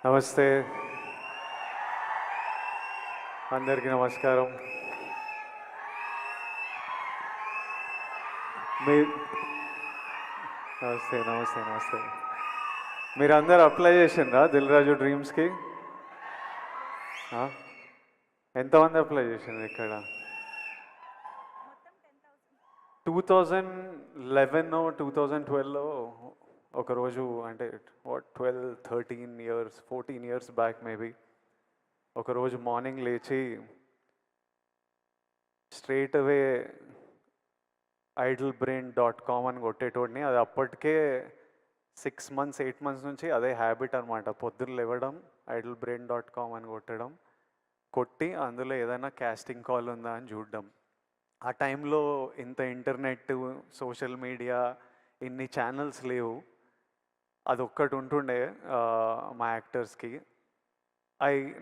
నమస్తే, అందరికీ నమస్కారం. మీ నమస్తే నమస్తే నమస్తే. మీరందరూ అప్లై చేసిండ్రా దిల్ రాజు డ్రీమ్స్కి? ఎంతమంది అప్లై చేసిండ్రు ఇక్కడ? 2011 2012లో ఒకరోజు, అంటే 12 13 years 14 years బ్యాక్ మేబీ, ఒకరోజు మార్నింగ్ లేచి స్ట్రైట్ అవే idlebrain.com అని కొట్టేటోడిని. అది అప్పటికే 6 months 8 months నుంచి అదే హ్యాబిట్ అనమాట. పొద్దున్న లేవడం, idlebrain.com అని కొట్టి అందులో ఏదైనా కాస్టింగ్ కాల్ ఉందా అని చూడడం. ఆ టైంలో ఇంత ఇంటర్నెట్, సోషల్ మీడియా, ఇన్ని ఛానల్స్ లేవు. అది ఒక్కటి ఉంటుండే మా యాక్టర్స్కి.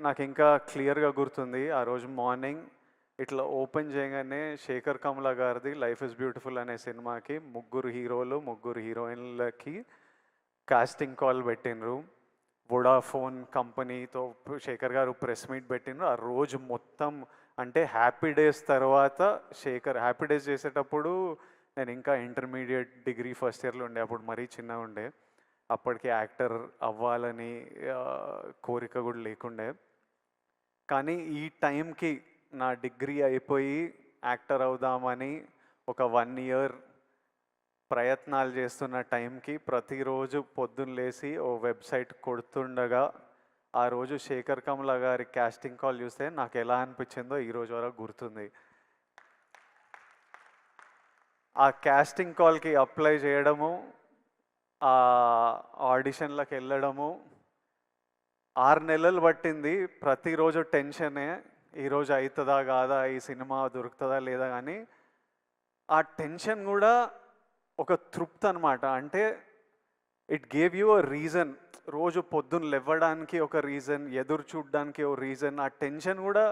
నాకు ఇంకా క్లియర్గా గుర్తుంది. ఆ రోజు మార్నింగ్ ఇట్లా ఓపెన్ చేయగానే శేఖర్ కమల గారిది లైఫ్ ఇస్ బ్యూటిఫుల్ అనే సినిమాకి 3 హీరోలు 3 హీరోయిన్లకి కాస్టింగ్ కాల్ పెట్టినరు. వొడాఫోన్ కంపెనీతో శేఖర్ గారు ప్రెస్ మీట్ పెట్టినరు. ఆ రోజు మొత్తం, అంటే హ్యాపీ డేస్ తర్వాత శేఖర్ హ్యాపీ డేస్ చేసేటప్పుడు నేను ఇంకా ఇంటర్మీడియట్ డిగ్రీ ఫస్ట్ ఇయర్లో ఉండే. అప్పుడు మరీ చిన్నగా ఉండే. అప్పటికి యాక్టర్ అవ్వాలని కోరిక కూడా లేకుండే. కానీ ఈ టైంకి నా డిగ్రీ అయిపోయి యాక్టర్ అవుదామని ఒక 1 year ప్రయత్నాలు చేస్తున్న టైంకి ప్రతిరోజు పొద్దున్న లేసి ఓ వెబ్సైట్ కొడుతుండగా ఆ రోజు శేఖర్ కమల గారి కాస్టింగ్ కాల్ చూస్తే నాకు ఎలా అనిపించిందో ఈరోజు వరకు గుర్తుంది. ఆ కాస్టింగ్ కాల్కి అప్లై చేయడము, ఆ ఆడిషన్లకు వెళ్ళడము 6 నెలలు పట్టింది. ప్రతిరోజు టెన్షనే, ఈరోజు అవుతుందా కాదా, ఈ సినిమా దొరుకుతుందా లేదా. కానీ ఆ టెన్షన్ కూడా ఒక తృప్తి అనమాట. అంటే it gave you a reason. రోజు పొద్దున్న లేవడానికి ఒక రీజన్, ఎదురు చూడడానికి ఒక రీజన్. ఆ టెన్షన్ కూడా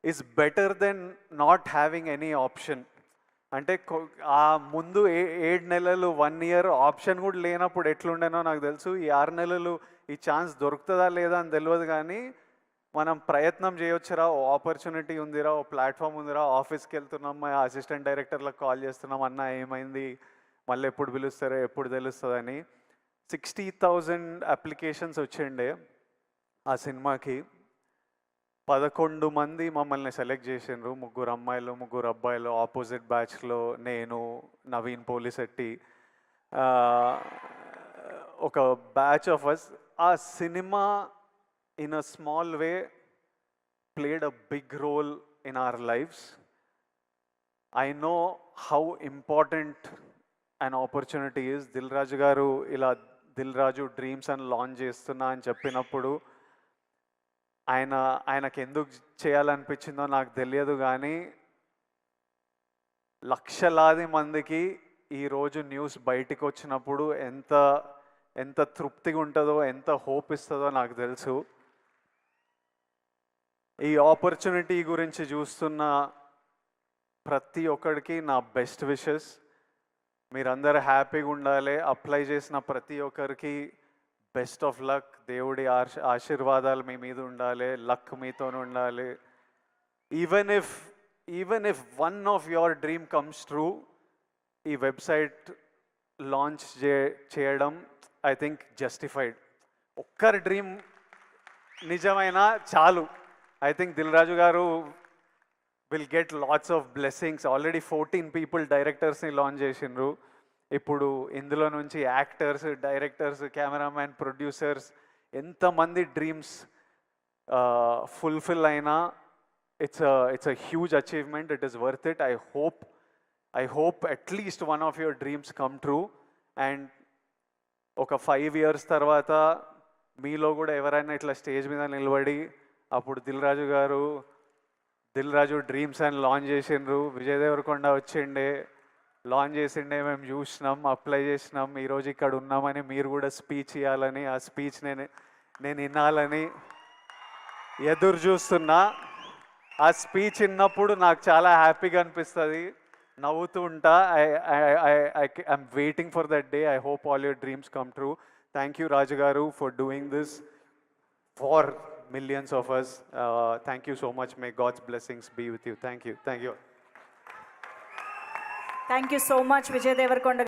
is better than not having any option. అంటే ఆ ముందు 7 నెలలు 1 year ఆప్షన్ కూడా లేనప్పుడు ఎట్లుండేనో నాకు తెలుసు. ఈ 6 నెలలు ఈ ఛాన్స్ దొరుకుతుందా లేదా అని తెలియదు, కానీ మనం ప్రయత్నం చేయొచ్చురా, ఓ ఆపర్చునిటీ ఉందిరా, ఓ ప్లాట్ఫామ్ ఉందిరా, ఆఫీస్కి వెళ్తున్నాం, మా అసిస్టెంట్ డైరెక్టర్లకు కాల్ చేస్తున్నాం, అన్న ఏమైంది, మళ్ళీ ఎప్పుడు పిలుస్తారో ఎప్పుడు తెలుస్తుందని. 60,000 అప్లికేషన్స్ వచ్చిండే ఆ సినిమాకి. 11 మంది మమ్మల్ని సెలెక్ట్ చేసిండ్రు. 3 అమ్మాయిలు 3 అబ్బాయిలు. ఆపోజిట్ బ్యాచ్లో నేను, నవీన్ పోలిశెట్టి, ఒక బ్యాచ్ ఆఫ్ అస్. ఆ cinema in a small way played a big role in our lives. I know how important an opportunity is. Dil Raju garu ఇలా దిల్ రాజు డ్రీమ్స్ అని లాంచ్ చేస్తున్నా అని చెప్పినప్పుడు ఆయనకు ఎందుకు చేయాలనిపించిందో నాకు తెలియదు, కానీ లక్షలాది మందికి ఈరోజు న్యూస్ బయటికి వచ్చినప్పుడు ఎంత ఎంత తృప్తిగా ఉంటుందో, ఎంత హోప్ ఇస్తుందో నాకు తెలుసు. ఈ ఆపర్చునిటీ గురించి చూస్తున్న ప్రతి ఒక్కడికి నా బెస్ట్ విషెస్. మీరందరూ హ్యాపీగా ఉండాలి. అప్లై చేసిన ప్రతి ఒక్కరికి బెస్ట్ ఆఫ్ లక్. దేవుడి ఆశీర్వాదాలు మీ మీద ఉండాలి, లక్ మీతో ఉండాలి. Even if one of your dream comes true, ఈ వెబ్సైట్ లాంచ్ చేయడం ఐ థింక్ జస్టిఫైడ్. ఒక్కరి డ్రీమ్ నిజమైనా చాలు. I think Dil Raju garu will get lots of blessings. Already 14 people డైరెక్టర్స్ని లాంచ్ చేసిండ్రు. ఇప్పుడు ఇందులో నుంచి యాక్టర్స్, డైరెక్టర్స్, కెమెరామ్యాన్, ప్రొడ్యూసర్స్ ఎంతమంది డ్రీమ్స్ ఫుల్ఫిల్ అయినా it's a huge achievement. It is worth it. I hope at least one of your dreams come true. And ఒక 5 years తర్వాత మీలో కూడా ఎవరైనా ఇట్లా స్టేజ్ మీద నిలబడి అప్పుడు దిల్ రాజు డ్రీమ్స్ అని లాంచ్ చేసిండ్రు, విజయ్ దేవరకొండ వచ్చిండే, లాంచ్ చేసిండే, మేము చూసినాం, అప్లై చేసినాం, ఈరోజు ఇక్కడ ఉన్నామని మీరు కూడా స్పీచ్ ఇవ్వాలని, ఆ స్పీచ్ నేను వినాలని ఎదురు చూస్తున్నా. ఆ స్పీచ్ విన్నప్పుడు నాకు చాలా హ్యాపీగా అనిపిస్తుంది, నవ్వుతూ ఉంటా. I'm waiting for that day. I hope all your dreams come true. Thank you Raju garu for doing this. for millions of us. Thank you so much. May God's blessings be with you. Thank you. Thank you so much, Vijay Devarkonda.